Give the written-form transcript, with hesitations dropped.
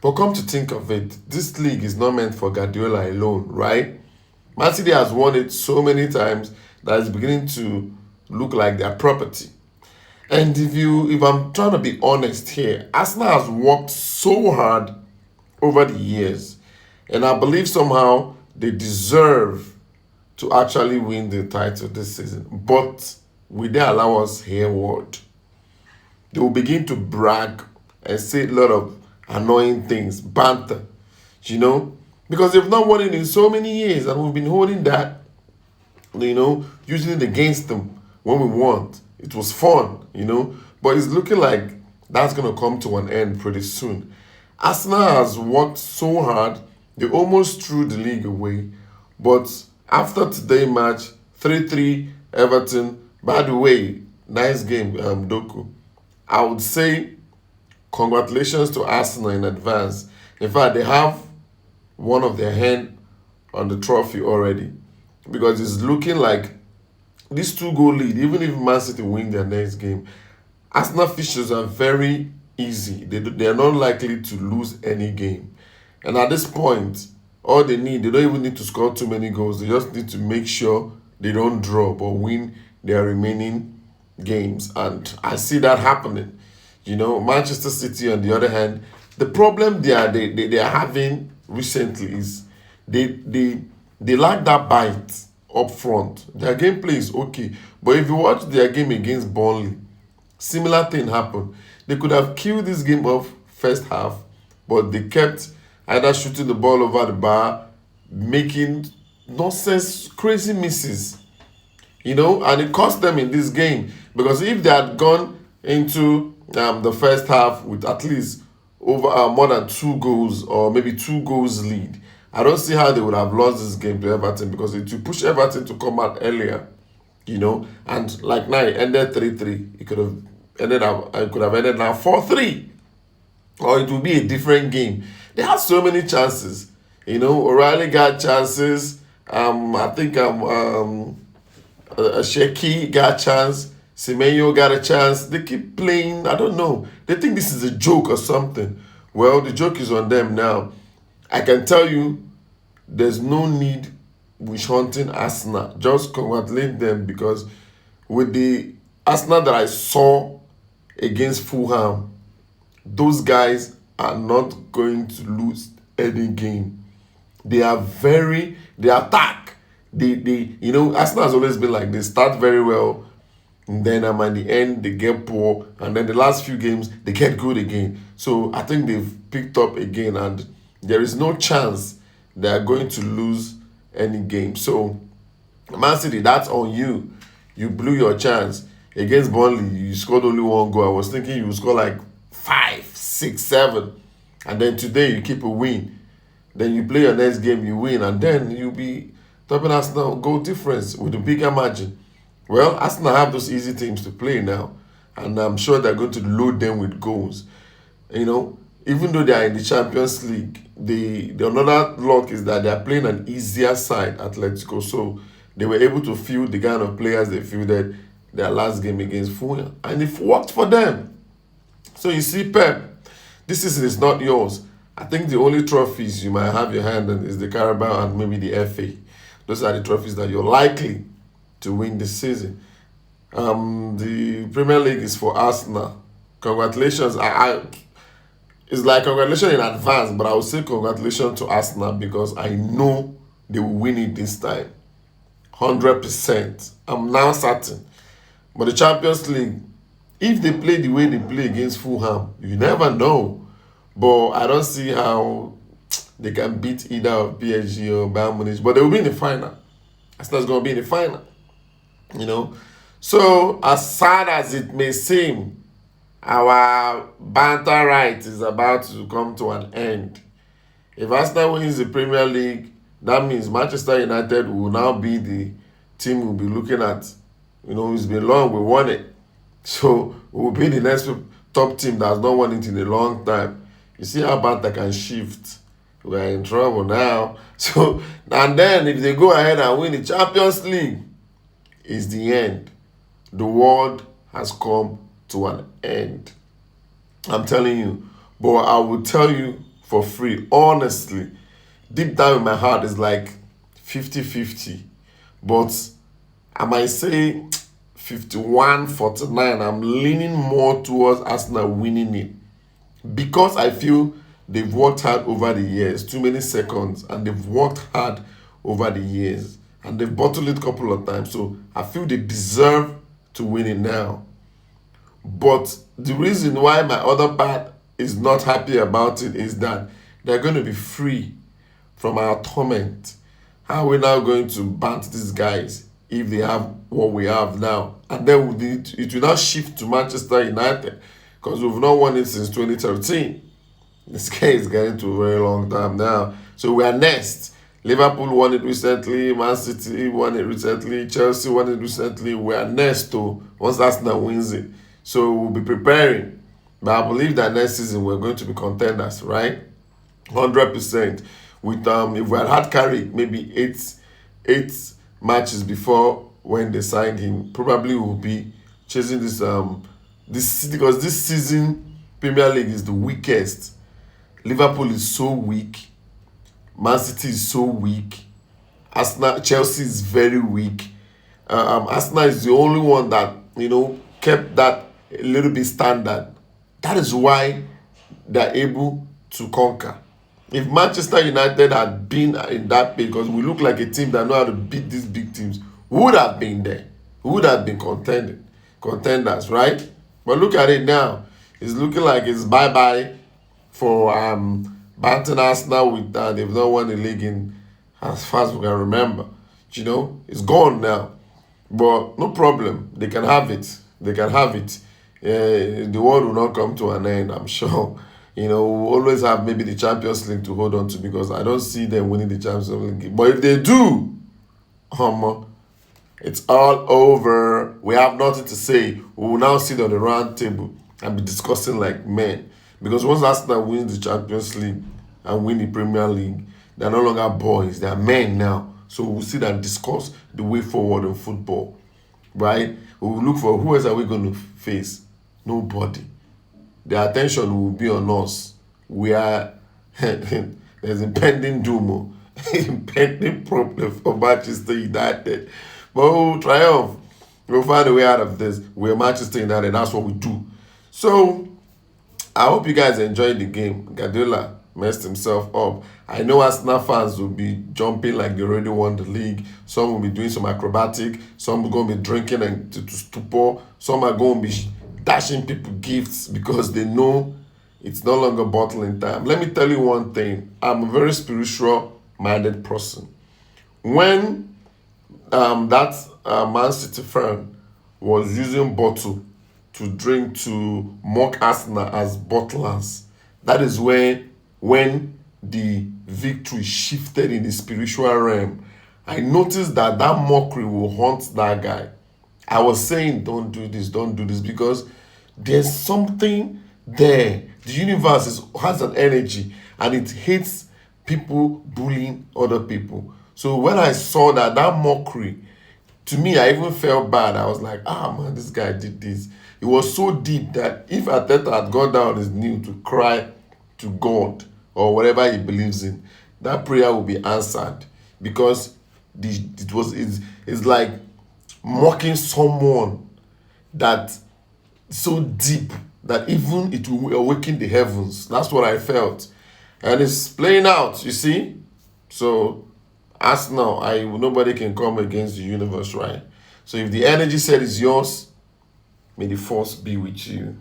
But come to think of it, this league is not meant for Guardiola alone, right? Man City has won it so many times that it's beginning to look like their property. And if I'm trying to be honest here, Arsenal has worked so hard over the years, and I believe somehow they deserve to actually win the title this season. But will they allow us Hayward? They will begin to brag and say a lot of annoying things, banter, you know, because they've not won it in so many years, and we've been holding that, using it against them when we want. It was fun. But it's looking like that's going to come to an end pretty soon. Arsenal has worked so hard, they almost threw the league away. But after today's match, 3-3 Everton, by the way, nice game, Doku. I would say congratulations to Arsenal in advance. In fact, they have one of their hand on the trophy already, because it's looking like this 2-goal lead, even if Man City win their next game, Arsenal fixtures are very easy. They are not likely to lose any game. And at this point, all they don't even need to score too many goals. They just need to make sure they don't draw but win their remaining games. And I see that happening. Manchester City, on the other hand, the problem they are having recently is they lack that bite up front. Their gameplay is okay, but if you watch their game against Burnley, similar thing happened. They could have killed this game off first half, but they kept either shooting the ball over the bar, making nonsense, crazy misses, and it cost them in this game, because if they had gone into the first half with at least over more than 2 goals, or maybe 2 goals lead, I don't see how they would have lost this game to Everton, because it would push Everton to come out earlier, and like now it ended 3-3. It could have ended now 4-3, or it would be a different game. They had so many chances. O'Reilly got chances. I think Sheki got a chance. Semenyo got a chance. They keep playing. I don't know. They think this is a joke or something. Well, the joke is on them now. I can tell you, there's no need witch hunting Arsenal. Just congratulate them, because with the Arsenal that I saw against Fulham, those guys are not going to lose any game. They attack. Arsenal has always been like, they start very well, and then at the end they get poor, and then the last few games they get good again. So I think they've picked up again, and there is no chance they are going to lose any game. So Man City, that's on you. You blew your chance against Burnley. You scored only 1 goal. I was thinking you would score like 5, 6, 7, and then today you keep a win. Then you play your next game, you win, and then you'll be topping Arsenal goal difference with a bigger margin. Well, Arsenal have those easy teams to play now, and I'm sure they're going to load them with goals. Even though they are in the Champions League, the another luck is that they are playing an easier side, Atletico. So they were able to field the kind of players they fielded their last game against Fulham, and it worked for them. So you see, Pep, this season is not yours. I think the only trophies you might have your hand on is the Carabao and maybe the FA. Those are the trophies that you're likely to win this season. The Premier League is for Arsenal. Congratulations. It's like congratulations in advance, but I will say congratulations to Arsenal, because I know they will win it this time. 100%. I'm now certain. But the Champions League, if they play the way they play against Fulham, you never know. But I don't see how they can beat either of PSG or Bayern Munich. But they will be in the final. Arsenal's going to be in the final. So, as sad as it may seem, our banter right is about to come to an end. If Arsenal wins the Premier League, that means Manchester United will now be the team we'll be looking at. It's been long, we won it. So we'll be the next top team that's not won it in a long time. You see how banter can shift. We're in trouble now. So, and then if they go ahead and win the Champions League, it's the end. The world has come to an end. I'm telling you. But I will tell you for free. Honestly, deep down in my heart is like 50-50. But I might say 51-49. I'm leaning more towards Arsenal winning it because I feel they've worked hard over the years, too many seconds, and they've worked hard over the years, and they've bottled it a couple of times. So I feel they deserve to win it now. But the reason why my other part is not happy about it is that they're going to be free from our torment. How are we now going to bant these guys if they have what we have now? And then it will now shift to Manchester United because we've not won it since 2013. This game is getting to a very long time now. So we are next. Liverpool won it recently. Man City won it recently. Chelsea won it recently. We are next to once Arsenal wins it. So we'll be preparing. But I believe that next season we're going to be contenders, right? 100%. With if we had carried maybe eight matches before when they signed him, probably we'll be chasing this because this season Premier League is the weakest. Liverpool is so weak. Man City is so weak. Chelsea is very weak. Arsenal is the only one that kept that a little bit standard. That is why they're able to conquer. If Manchester United had been in that page, because we look like a team that know how to beat these big teams, we would have been there. We would have been contenders, right? But look at it now. It's looking like it's bye-bye for Banton Arsenal with they've not won the league in as far as we can remember. It's gone now. But no problem. They can have it. They can have it. The world will not come to an end, I'm sure. We'll always have maybe the Champions League to hold on to because I don't see them winning the Champions League. But if they do, it's all over. We have nothing to say. We will now sit on the round table and be discussing like men. Because once Arsenal wins the Champions League and win the Premier League, they're no longer boys. They're men now. So we'll sit and discuss the way forward in football. Right? We will look for who else are we going to face? Nobody. The attention will be on us. We are there's impending doom, impending problem for Manchester United. But we'll triumph. We'll find a way out of this. We're Manchester United. That's what we do. So I hope you guys enjoyed the game. Guardiola messed himself up. I know Arsenal fans will be jumping like they already won the league. Some will be doing some acrobatic. Some are going to be drinking and to stupor. Some are going to be dashing people gifts because they know it's no longer bottling time. Let me tell you one thing. I'm a very spiritual-minded person. When that Man City fan was using bottle to drink to mock Arsenal as bottlers, that is when the victory shifted in the spiritual realm. I noticed that mockery will haunt that guy. I was saying, don't do this, because there's something there. The universe has an energy and it hates people bullying other people. So when I saw that mockery, to me, I even felt bad. I was like, man, this guy did this. It was so deep that if Arteta had gone down on his knee to cry to God or whatever he believes in, that prayer will be answered because it's like mocking someone that so deep that even it will awaken the heavens. That's what I felt. And it's playing out, you see? So Arsenal, nobody can come against the universe, right? So if the energy set is yours, may the force be with you.